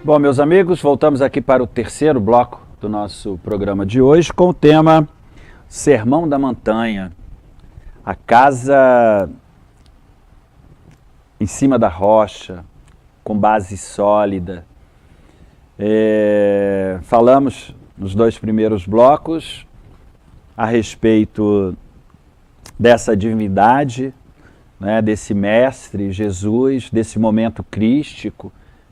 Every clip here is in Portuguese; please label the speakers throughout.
Speaker 1: Bom, meus amigos, voltamos aqui para o terceiro bloco do nosso programa de hoje com o tema Sermão da Montanha, a casa em cima da rocha, com base sólida. Falamos nos dois primeiros blocos a respeito dessa divindade, né, desse mestre Jesus, desse momento crístico,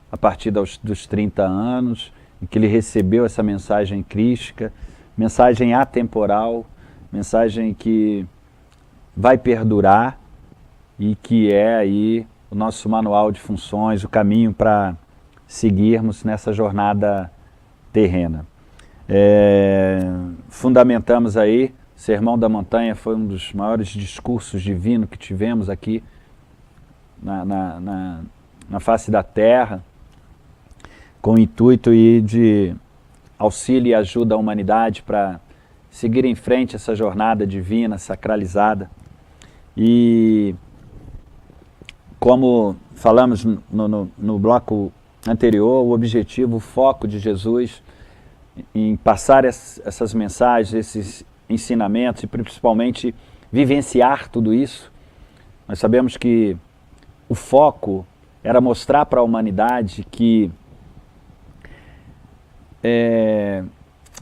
Speaker 1: a partir dos 30 anos, em que ele recebeu essa mensagem crística, mensagem atemporal, mensagem que vai perdurar e que é aí o nosso manual de funções, o caminho para seguirmos nessa jornada terrena. Fundamentamos aí, Sermão da Montanha foi um dos maiores discursos divinos que tivemos aqui na face da Terra, com o intuito de auxílio e ajuda à humanidade para seguir em frente essa jornada divina, sacralizada. E como falamos no bloco anterior, o objetivo, o foco de Jesus em passar essas mensagens, esses ensinamentos e principalmente vivenciar tudo isso, nós sabemos que o foco era mostrar para a humanidade que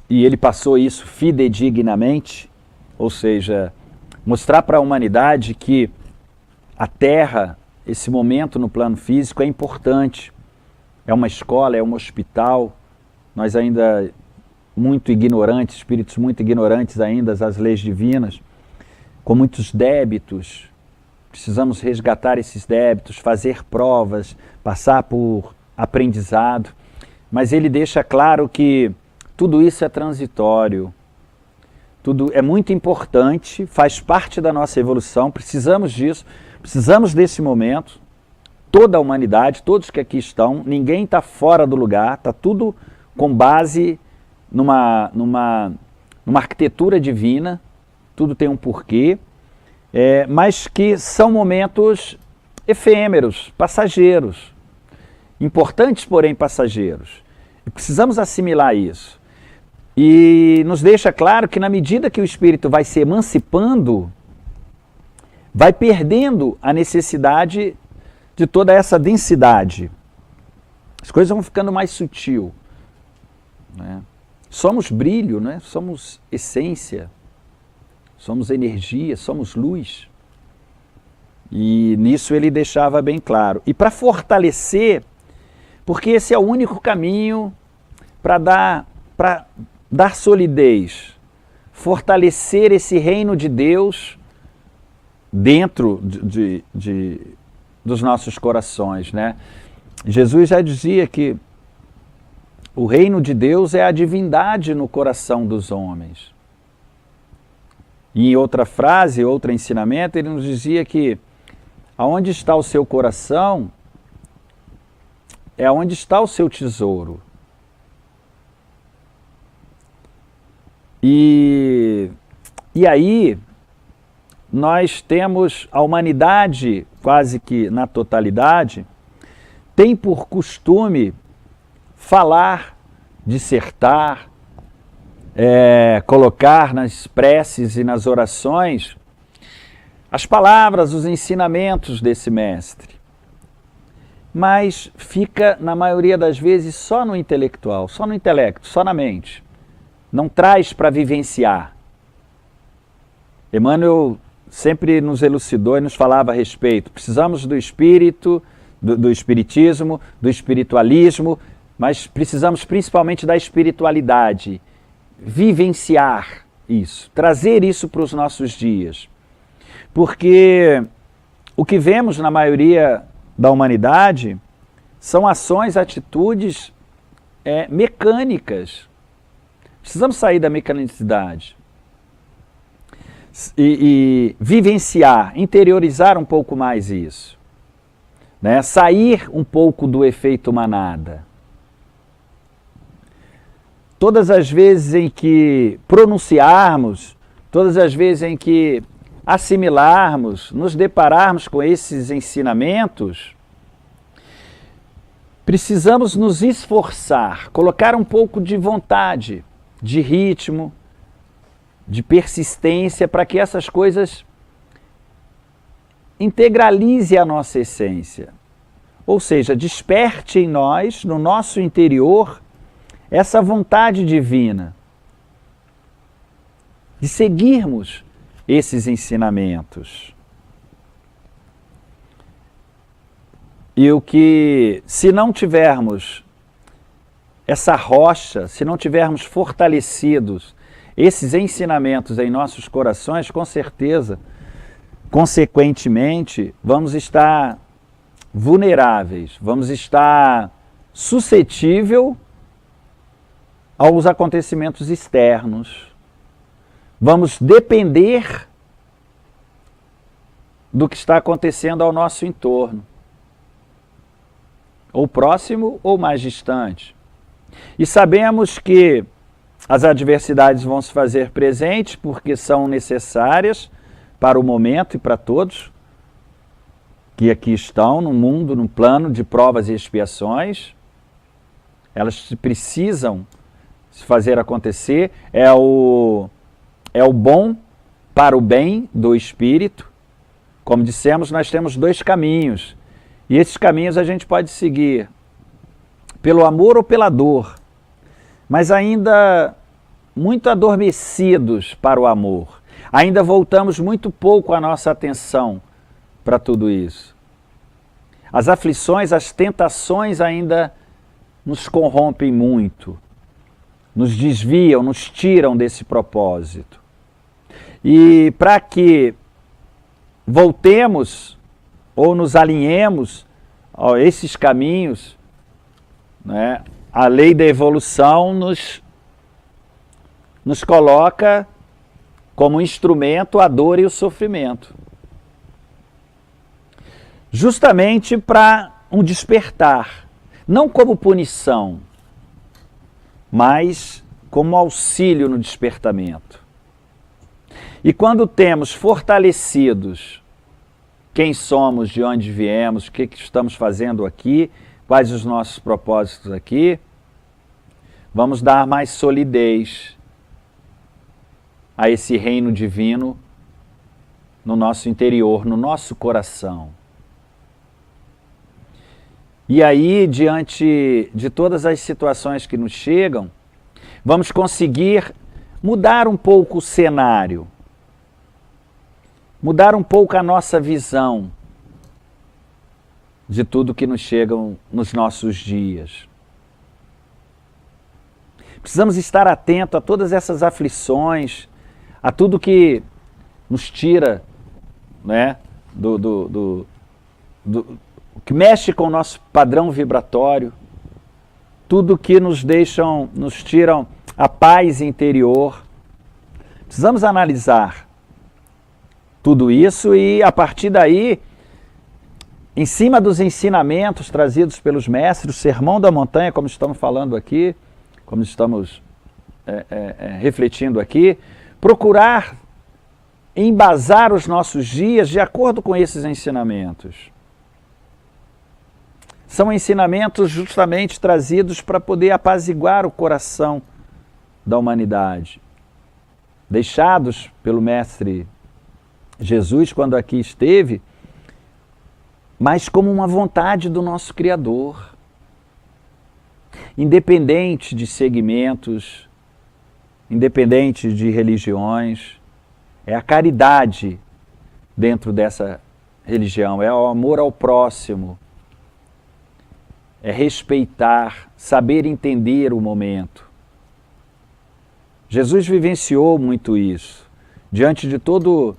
Speaker 1: e ele passou isso fidedignamente, ou seja, mostrar para a humanidade que a Terra, esse momento no plano físico é importante, é uma escola, é um hospital, nós ainda muito ignorantes, espíritos muito ignorantes ainda das leis divinas, com muitos débitos, precisamos resgatar esses débitos, fazer provas, passar por aprendizado, mas ele deixa claro que tudo isso é transitório, tudo é muito importante, faz parte da nossa evolução, precisamos disso, precisamos desse momento, toda a humanidade, todos que aqui estão, ninguém está fora do lugar, está tudo com base numa arquitetura divina, tudo tem um porquê, mas que são momentos efêmeros, passageiros, importantes, porém passageiros. E precisamos assimilar isso. E nos deixa claro que na medida que o espírito vai se emancipando, vai perdendo a necessidade de toda essa densidade. As coisas vão ficando mais sutil, né? Somos brilho, né? Somos essência, somos energia, somos luz. E nisso ele deixava bem claro. E para fortalecer, porque esse é o único caminho para dar solidez, fortalecer esse reino de Deus dentro dos nossos corações, né? Jesus já dizia que o reino de Deus é a divindade no coração dos homens. E em outra frase, outro ensinamento, ele nos dizia que aonde está o seu coração é onde está o seu tesouro. E aí nós temos a humanidade, quase que na totalidade, tem por costume falar, dissertar, colocar nas preces e nas orações as palavras, os ensinamentos desse mestre. Mas fica, na maioria das vezes, só no intelectual, só no intelecto, só na mente. Não traz para vivenciar. Emmanuel sempre nos elucidou e nos falava a respeito. Precisamos do espírito, do espiritismo, do espiritualismo, mas precisamos principalmente da espiritualidade. Vivenciar isso, trazer isso para os nossos dias. Porque o que vemos na maioria da humanidade são ações, atitudes mecânicas. Precisamos sair da mecanicidade e vivenciar, interiorizar um pouco mais isso, né? Sair um pouco do efeito manada. Todas as vezes em que pronunciarmos, todas as vezes em que assimilarmos, nos depararmos com esses ensinamentos, precisamos nos esforçar, colocar um pouco de vontade, de ritmo, de persistência, para que essas coisas integralizem a nossa essência. Ou seja, desperte em nós, no nosso interior, essa vontade divina de seguirmos esses ensinamentos. E o que, se não tivermos essa rocha, se não tivermos fortalecidos esses ensinamentos em nossos corações, com certeza, consequentemente, vamos estar vulneráveis, vamos estar suscetíveis aos acontecimentos externos, vamos depender do que está acontecendo ao nosso entorno, ou próximo ou mais distante. E sabemos que as adversidades vão se fazer presentes porque são necessárias para o momento e para todos que aqui estão no mundo, no plano de provas e expiações. Elas precisam se fazer acontecer. É o bom para o bem do espírito. Como dissemos, nós temos dois caminhos. E esses caminhos a gente pode seguir pelo amor ou pela dor, mas ainda muito adormecidos para o amor. Ainda voltamos muito pouco a nossa atenção para tudo isso. As aflições, as tentações ainda nos corrompem muito, nos desviam, nos tiram desse propósito. E para que voltemos ou nos alinhemos a esses caminhos, né, a lei da evolução nos coloca como instrumento a dor e o sofrimento. Justamente para um despertar, não como punição, mas como auxílio no despertamento. E quando temos fortalecidos quem somos, de onde viemos, o que estamos fazendo aqui, quais os nossos propósitos aqui, vamos dar mais solidez a esse reino divino no nosso interior, no nosso coração. E aí, diante de todas as situações que nos chegam, vamos conseguir mudar um pouco o cenário, mudar um pouco a nossa visão de tudo que nos chega nos nossos dias. Precisamos estar atentos a todas essas aflições, a tudo que nos tira, né, que mexe com o nosso padrão vibratório, tudo que nos tiram a paz interior. Precisamos analisar tudo isso e, a partir daí, em cima dos ensinamentos trazidos pelos mestres, o Sermão da Montanha, como estamos falando aqui, como estamos refletindo aqui, procurar embasar os nossos dias de acordo com esses ensinamentos. São ensinamentos justamente trazidos para poder apaziguar o coração da humanidade, deixados pelo Mestre Jesus quando aqui esteve, mas como uma vontade do nosso Criador, independente de segmentos, independente de religiões. É a caridade dentro dessa religião, é o amor ao próximo, é respeitar, saber entender o momento. Jesus vivenciou muito isso, diante de todos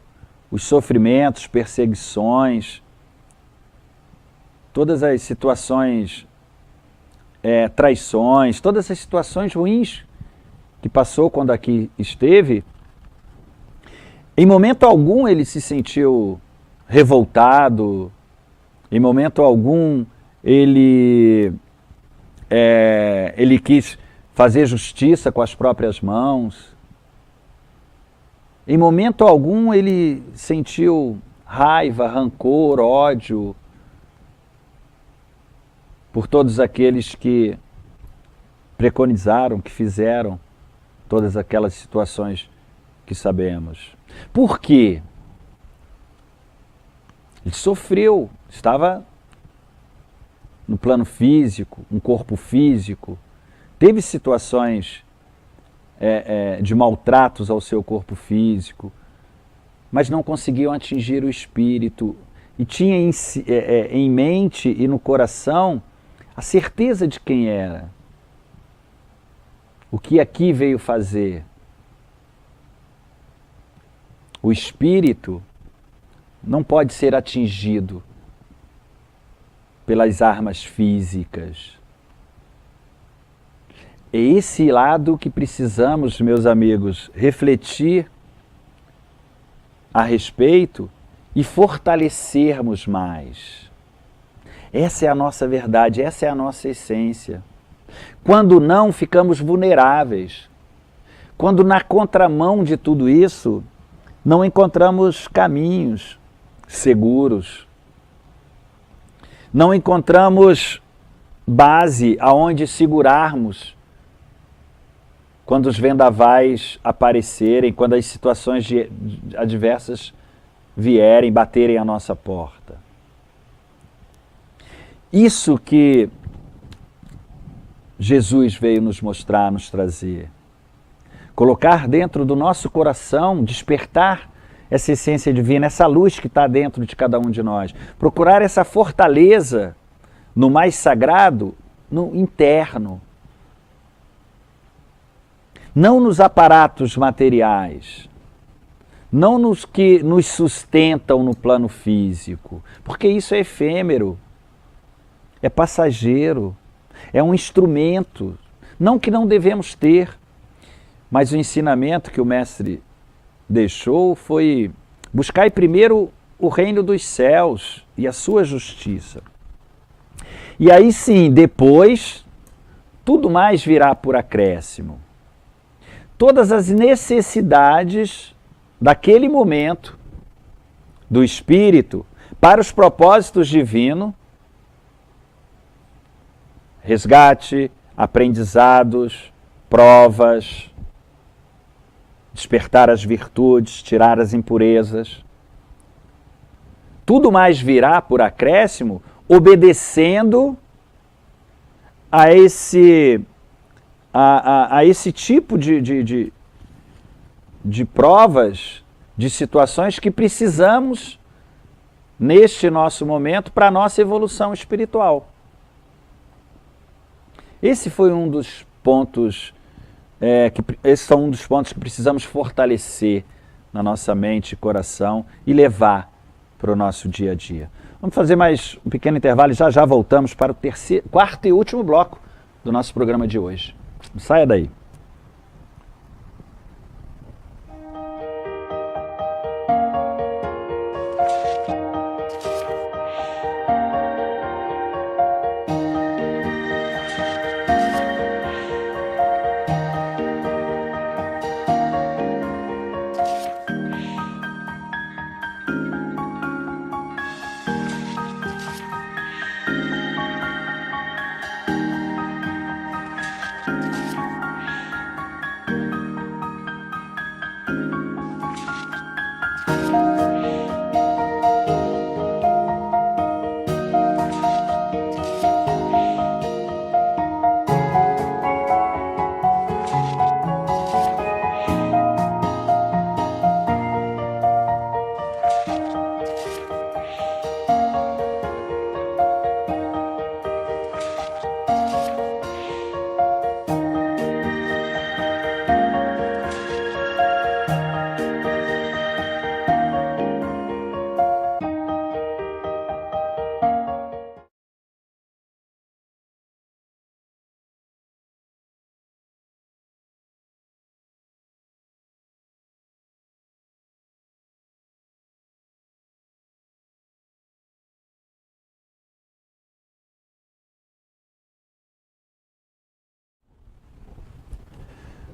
Speaker 1: os sofrimentos, perseguições, todas as situações, traições, todas as situações ruins que passou quando aqui esteve. Em momento algum ele se sentiu revoltado, em momento algum ele quis fazer justiça com as próprias mãos. Em momento algum ele sentiu raiva, rancor, ódio por todos aqueles que preconizaram, que fizeram todas aquelas situações que sabemos. Por quê? Ele sofreu, estava no plano físico, um corpo físico, teve situações de maltratos ao seu corpo físico, mas não conseguiam atingir o espírito, e tinha em mente e no coração a certeza de quem era, o que aqui veio fazer. O espírito não pode ser atingido pelas armas físicas. É esse lado que precisamos, meus amigos, refletir a respeito e fortalecermos mais. Essa é a nossa verdade, essa é a nossa essência. Quando não, ficamos vulneráveis. Quando na contramão de tudo isso, não encontramos caminhos seguros. Não encontramos base aonde segurarmos quando os vendavais aparecerem, quando as situações adversas vierem, baterem à nossa porta. Isso que Jesus veio nos mostrar, nos trazer. Colocar dentro do nosso coração, despertar essa essência divina, essa luz que está dentro de cada um de nós. Procurar essa fortaleza no mais sagrado, no interno. Não nos aparatos materiais, não nos que nos sustentam no plano físico, porque isso é efêmero, é passageiro, é um instrumento, não que não devemos ter, mas o ensinamento que o Mestre deixou foi: buscai primeiro o reino dos céus e a sua justiça. E aí sim, depois, tudo mais virá por acréscimo. Todas as necessidades daquele momento do espírito para os propósitos divinos, resgate, aprendizados, provas, despertar as virtudes, tirar as impurezas. Tudo mais virá por acréscimo, obedecendo a esse tipo de provas, de situações que precisamos neste nosso momento para a nossa evolução espiritual. Esse foi um dos pontos, esses são um dos pontos que precisamos fortalecer na nossa mente e coração e levar para o nosso dia a dia. Vamos fazer mais um pequeno intervalo e já voltamos para o quarto e último bloco do nosso programa de hoje. Não saia daí.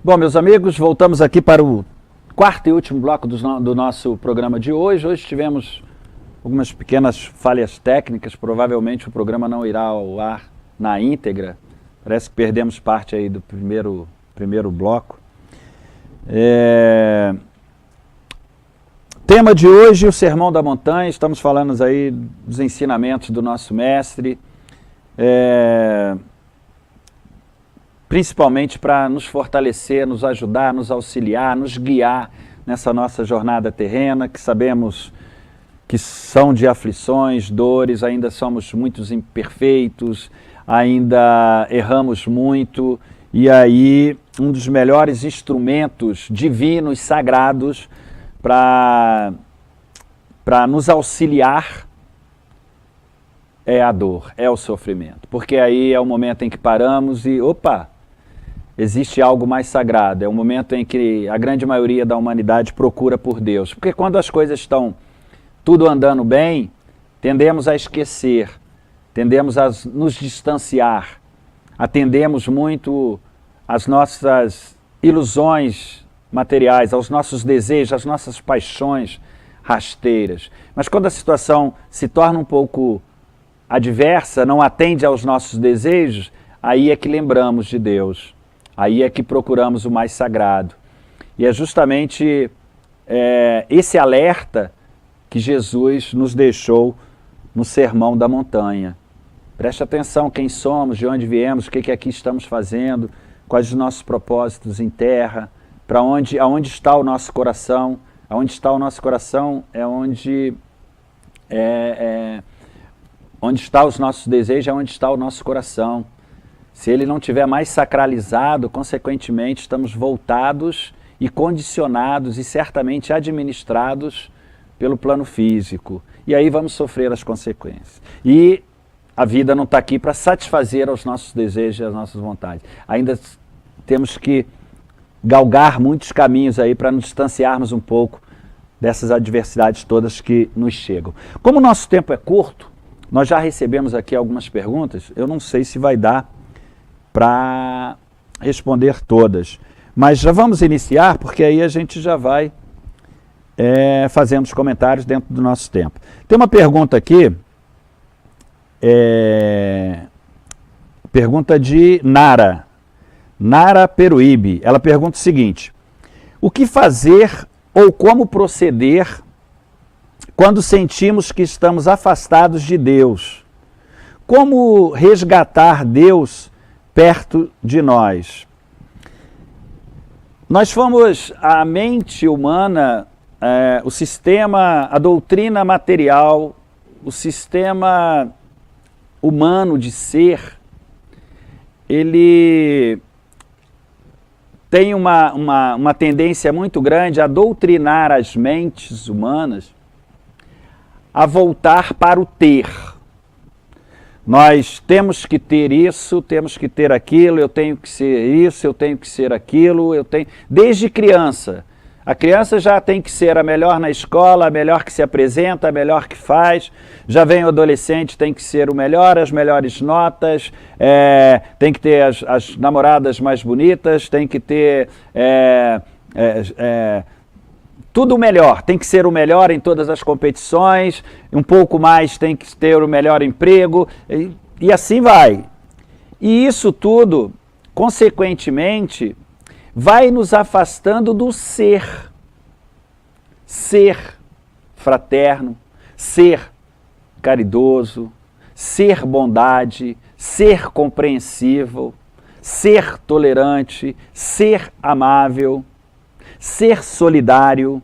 Speaker 1: Bom, meus amigos, voltamos aqui para o quarto e último bloco do nosso programa de hoje. Hoje tivemos algumas pequenas falhas técnicas, provavelmente o programa não irá ao ar na íntegra. Parece que perdemos parte aí do primeiro bloco. Tema de hoje, o Sermão da Montanha. Estamos falando aí dos ensinamentos do nosso mestre, principalmente para nos fortalecer, nos ajudar, nos auxiliar, nos guiar nessa nossa jornada terrena, que sabemos que são de aflições, dores, ainda somos muitos imperfeitos, ainda erramos muito, e aí um dos melhores instrumentos divinos, sagrados, para nos auxiliar é a dor, é o sofrimento. Porque aí é o momento em que paramos e, opa, existe algo mais sagrado. É o momento em que a grande maioria da humanidade procura por Deus. Porque quando as coisas estão tudo andando bem, tendemos a esquecer, tendemos a nos distanciar, atendemos muito às nossas ilusões materiais, aos nossos desejos, às nossas paixões rasteiras. Mas quando a situação se torna um pouco adversa, não atende aos nossos desejos, aí é que lembramos de Deus, aí é que procuramos o mais sagrado. E é justamente esse alerta que Jesus nos deixou no Sermão da Montanha. Preste atenção quem somos, de onde viemos, o que aqui estamos fazendo, quais os nossos propósitos em terra, aonde está o nosso coração. Aonde está o nosso coração é onde está os nossos desejos, é onde está o nosso coração. Se ele não estiver mais sacralizado, consequentemente estamos voltados e condicionados e certamente administrados pelo plano físico. E aí vamos sofrer as consequências. E a vida não está aqui para satisfazer aos nossos desejos e às nossas vontades. Ainda temos que galgar muitos caminhos aí para nos distanciarmos um pouco dessas adversidades todas que nos chegam. Como o nosso tempo é curto, nós já recebemos aqui algumas perguntas, eu não sei se vai dar para responder todas, mas já vamos iniciar, porque aí a gente já vai fazendo os comentários dentro do nosso tempo. Tem uma pergunta aqui, pergunta de Nara Peruíbe. Ela pergunta o seguinte: o que fazer ou como proceder quando sentimos que estamos afastados de Deus? Como resgatar Deus perto de nós? Nós fomos, a mente humana, o sistema, a doutrina material, o sistema humano de ser, ele tem uma tendência muito grande a doutrinar as mentes humanas a voltar para o ter. Nós temos que ter isso, temos que ter aquilo, eu tenho que ser isso, eu tenho que ser aquilo, desde criança. A criança já tem que ser a melhor na escola, a melhor que se apresenta, a melhor que faz. Já vem o adolescente, tem que ser o melhor, as melhores notas, tem que ter as namoradas mais bonitas, tem que ter tudo o melhor. Tem que ser o melhor em todas as competições, um pouco mais tem que ter o melhor emprego, e assim vai. E isso tudo, consequentemente, vai nos afastando do ser. Ser fraterno, ser caridoso, ser bondade, ser compreensivo, ser tolerante, ser amável, ser solidário.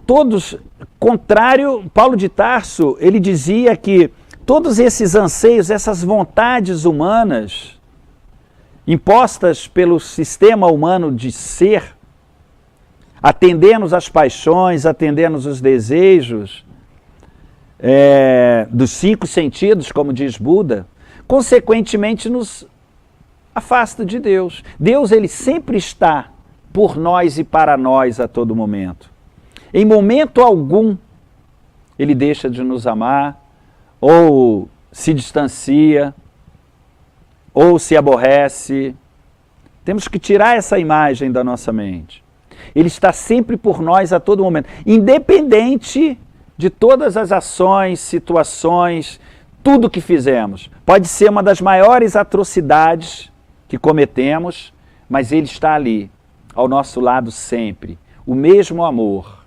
Speaker 1: Todos, contrário, Paulo de Tarso, ele dizia que todos esses anseios, essas vontades humanas, impostas pelo sistema humano de ser, atendendo às paixões, atendendo os desejos dos 5 sentidos, como diz Buda, consequentemente nos afasta de Deus. Deus, ele sempre está por nós e para nós a todo momento. Em momento algum, ele deixa de nos amar, ou se distancia, ou se aborrece. Temos que tirar essa imagem da nossa mente. Ele está sempre por nós a todo momento, independente de todas as ações, situações, tudo que fizemos. Pode ser uma das maiores atrocidades que cometemos, mas Ele está ali, ao nosso lado sempre. O mesmo amor.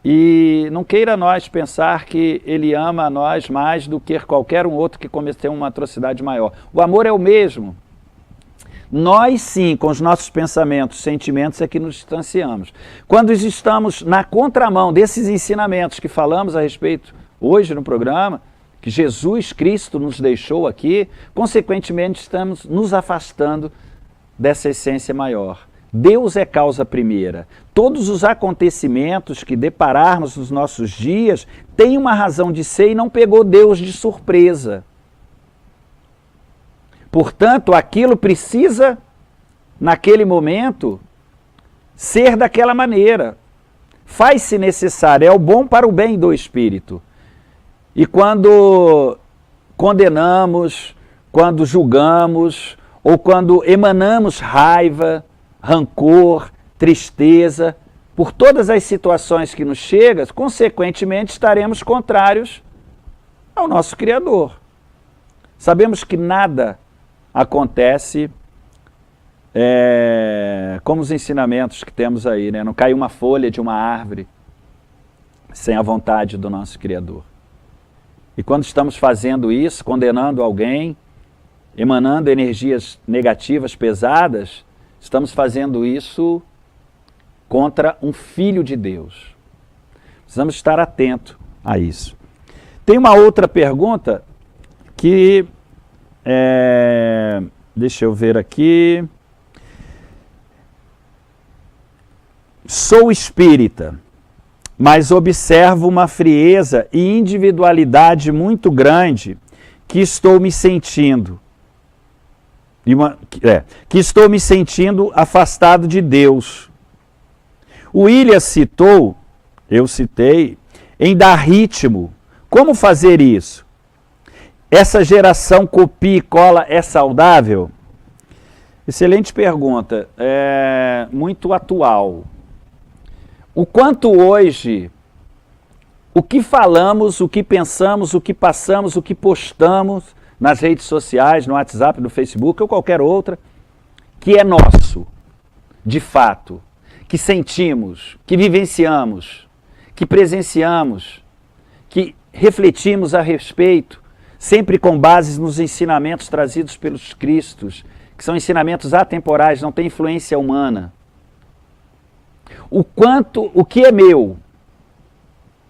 Speaker 1: E não queira nós pensar que Ele ama a nós mais do que qualquer um outro que cometeu uma atrocidade maior. O amor é o mesmo. Nós sim, com os nossos pensamentos, sentimentos, é que nos distanciamos. Quando estamos na contramão desses ensinamentos que falamos a respeito hoje no programa, que Jesus Cristo nos deixou aqui, consequentemente estamos nos afastando dessa essência maior. Deus é causa primeira. Todos os acontecimentos que depararmos nos nossos dias têm uma razão de ser e não pegou Deus de surpresa. Portanto, aquilo precisa, naquele momento, ser daquela maneira. Faz-se necessário, é o bom para o bem do Espírito. E quando condenamos, quando julgamos, ou quando emanamos raiva, rancor, tristeza, por todas as situações que nos chegam, consequentemente estaremos contrários ao nosso Criador. Sabemos que nada acontece como os ensinamentos que temos aí, né? Não cai uma folha de uma árvore sem a vontade do nosso Criador. E quando estamos fazendo isso, condenando alguém, emanando energias negativas pesadas, estamos fazendo isso contra um Filho de Deus. Precisamos estar atentos a isso. Tem uma outra pergunta que, deixa eu ver aqui. Sou espírita, mas observo uma frieza e individualidade muito grande que estou me sentindo. Que estou me sentindo afastado de Deus. O William citou, eu citei, em dar ritmo. Como fazer isso? Essa geração copia e cola é saudável? Excelente pergunta, muito atual. O quanto hoje, o que falamos, o que pensamos, o que passamos, o que postamos nas redes sociais, no WhatsApp, no Facebook ou qualquer outra, que é nosso, de fato, que sentimos, que vivenciamos, que presenciamos, que refletimos a respeito, sempre com bases nos ensinamentos trazidos pelos Cristos, que são ensinamentos atemporais, não tem influência humana. O que é meu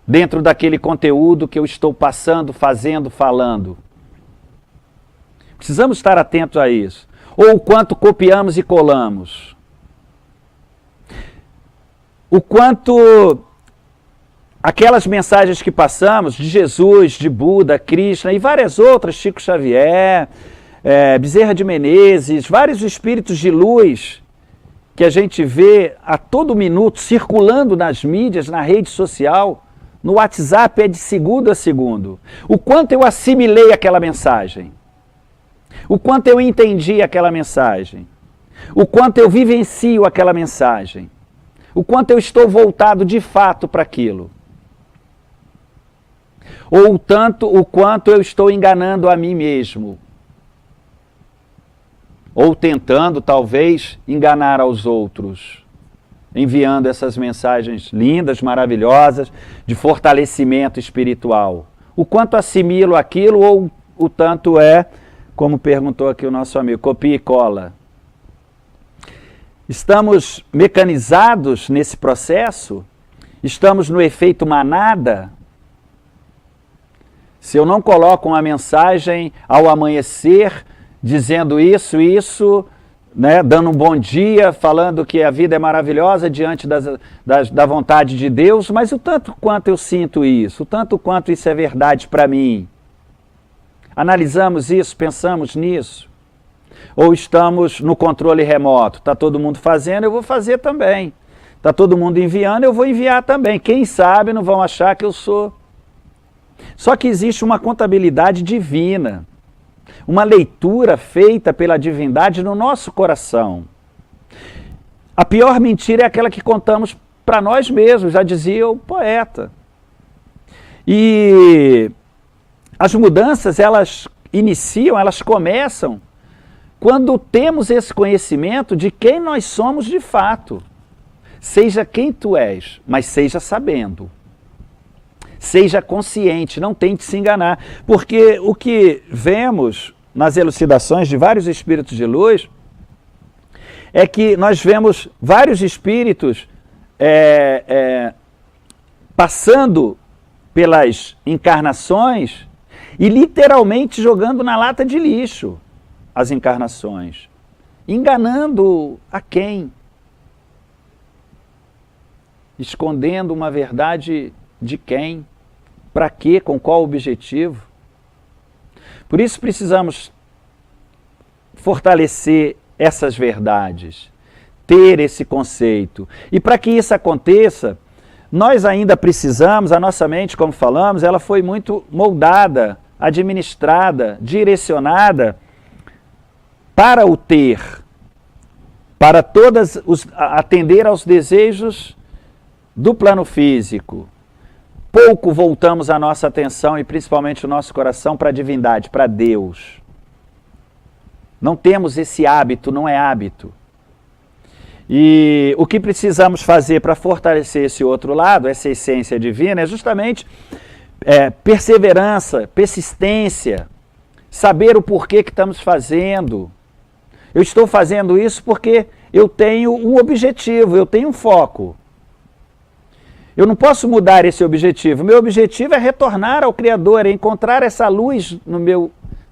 Speaker 1: dentro daquele conteúdo que eu estou passando, fazendo, falando. Precisamos estar atentos a isso. Ou o quanto copiamos e colamos. O quanto aquelas mensagens que passamos de Jesus, de Buda, Krishna e várias outras, Chico Xavier, Bezerra de Menezes, vários espíritos de luz que a gente vê a todo minuto circulando nas mídias, na rede social, no WhatsApp é de segundo a segundo. O quanto eu assimilei aquela mensagem. O quanto eu entendi aquela mensagem. O quanto eu vivencio aquela mensagem. O quanto eu estou voltado de fato para aquilo. Ou o quanto eu estou enganando a mim mesmo. Ou tentando, talvez, enganar aos outros, enviando essas mensagens lindas, maravilhosas, de fortalecimento espiritual. O quanto assimilo aquilo ou o tanto como perguntou aqui o nosso amigo, copia e cola. Estamos mecanizados nesse processo? Estamos no efeito manada? Se eu não coloco uma mensagem ao amanhecer, dizendo isso, né, dando um bom dia, falando que a vida é maravilhosa diante da vontade de Deus, mas o tanto quanto eu sinto isso, o tanto quanto isso é verdade para mim. Analisamos isso, pensamos nisso? Ou estamos no controle remoto? Está todo mundo fazendo, eu vou fazer também. Está todo mundo enviando, eu vou enviar também. Quem sabe não vão achar que eu sou. Só que existe uma contabilidade divina. Uma leitura feita pela divindade no nosso coração. A pior mentira é aquela que contamos para nós mesmos, já dizia o poeta. E as mudanças, elas iniciam, elas começam quando temos esse conhecimento de quem nós somos de fato. Seja quem tu és, mas seja sabendo. Seja consciente, não tente se enganar. Porque o que vemos nas elucidações de vários espíritos de luz é que nós vemos vários espíritos passando pelas encarnações e literalmente jogando na lata de lixo as encarnações. Enganando a quem? Escondendo uma verdade de quem? Para quê? Com qual objetivo? Por isso precisamos fortalecer essas verdades, ter esse conceito. E para que isso aconteça, nós ainda precisamos, a nossa mente, como falamos, ela foi muito moldada, administrada, direcionada para o ter, para atender aos desejos do plano físico. Pouco voltamos a nossa atenção e principalmente o nosso coração para a divindade, para Deus. Não temos esse hábito, não é hábito. E o que precisamos fazer para fortalecer esse outro lado, essa essência divina, é justamente perseverança, persistência, saber o porquê que estamos fazendo. Eu estou fazendo isso porque eu tenho um objetivo, eu tenho um foco. Eu não posso mudar esse objetivo. Meu objetivo é retornar ao Criador, é encontrar essa luz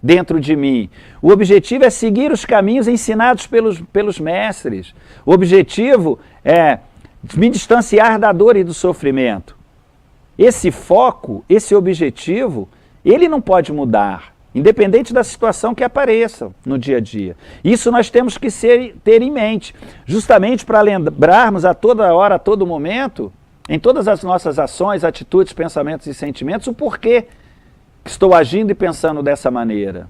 Speaker 1: dentro de mim. O objetivo é seguir os caminhos ensinados pelos mestres. O objetivo é me distanciar da dor e do sofrimento. Esse foco, esse objetivo, ele não pode mudar, independente da situação que apareça no dia a dia. Isso nós temos que ter em mente, justamente para lembrarmos a toda hora, a todo momento, em todas as nossas ações, atitudes, pensamentos e sentimentos, o porquê estou agindo e pensando dessa maneira.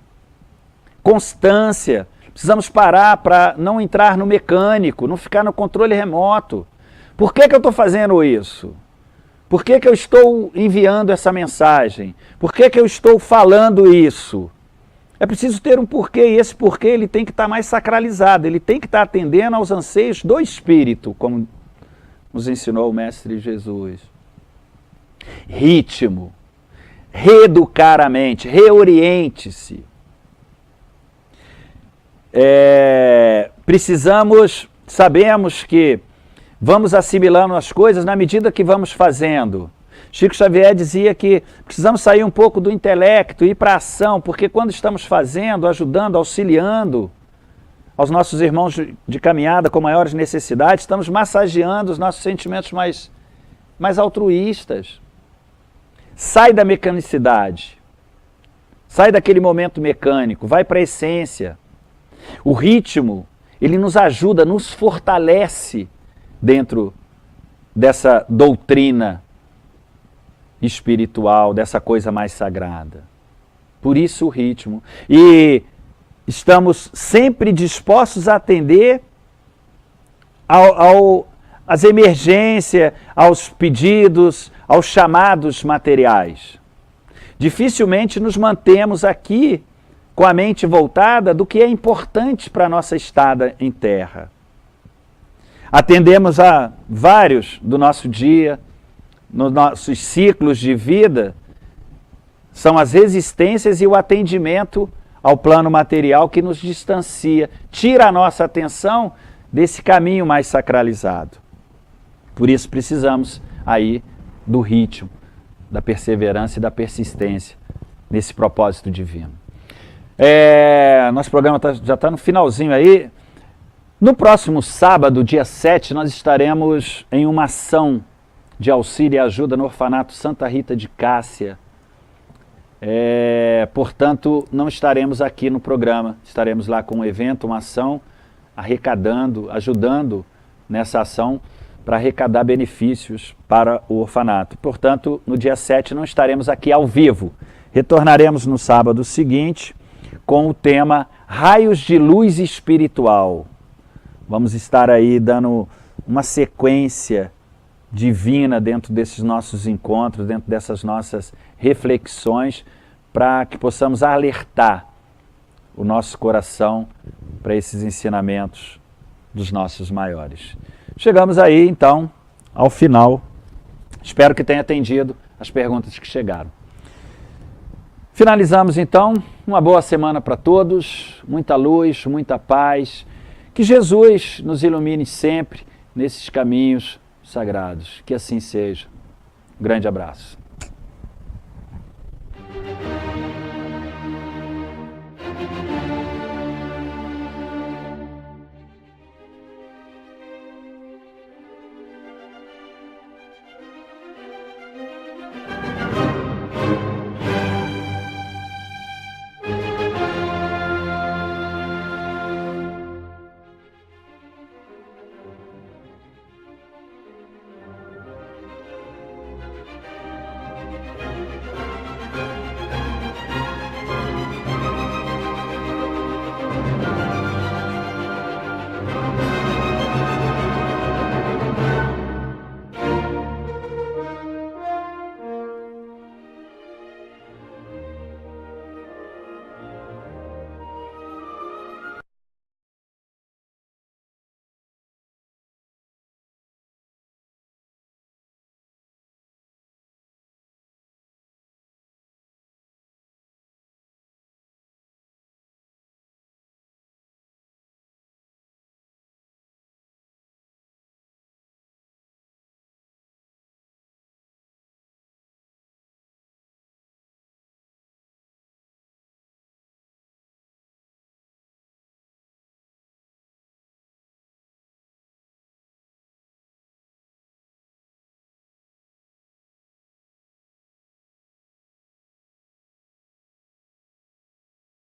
Speaker 1: Constância. Precisamos parar para não entrar no mecânico, não ficar no controle remoto. Por que eu estou fazendo isso? Por que eu estou enviando essa mensagem? Por que eu estou falando isso? É preciso ter um porquê, e esse porquê ele tem que estar mais sacralizado, ele tem que estar atendendo aos anseios do Espírito, como nos ensinou o Mestre Jesus. Ritmo. Reeducar a mente, reoriente-se. Sabemos que vamos assimilando as coisas na medida que vamos fazendo. Chico Xavier dizia que precisamos sair um pouco do intelecto e ir para a ação, porque quando estamos fazendo, ajudando, auxiliando aos nossos irmãos de caminhada com maiores necessidades, estamos massageando os nossos sentimentos mais altruístas. Sai da mecanicidade, sai daquele momento mecânico, vai para a essência. O ritmo, ele nos ajuda, nos fortalece dentro dessa doutrina espiritual, dessa coisa mais sagrada. Por isso o ritmo. E estamos sempre dispostos a atender às emergências, aos pedidos, aos chamados materiais. Dificilmente nos mantemos aqui com a mente voltada do que é importante para a nossa estada em terra. Atendemos a vários do nosso dia, nos nossos ciclos de vida, são as resistências e o atendimento ao plano material que nos distancia, tira a nossa atenção desse caminho mais sacralizado. Por isso precisamos aí do ritmo, da perseverança e da persistência nesse propósito divino. Nosso programa já está no finalzinho aí. No próximo sábado, dia 7, nós estaremos em uma ação de auxílio e ajuda no orfanato Santa Rita de Cássia. Portanto, não estaremos aqui no programa, estaremos lá com um evento, uma ação, arrecadando, ajudando nessa ação para arrecadar benefícios para o orfanato. Portanto, no dia 7 não estaremos aqui ao vivo. Retornaremos no sábado seguinte com o tema Raios de Luz Espiritual. Vamos estar aí dando uma sequência divina dentro desses nossos encontros, dentro dessas nossas reflexões, para que possamos alertar o nosso coração para esses ensinamentos dos nossos maiores. Chegamos aí, então, ao final. Espero que tenha atendido as perguntas que chegaram. Finalizamos, então. Uma boa semana para todos, muita luz, muita paz. Que Jesus nos ilumine sempre nesses caminhos sagrados. Que assim seja. Um grande abraço.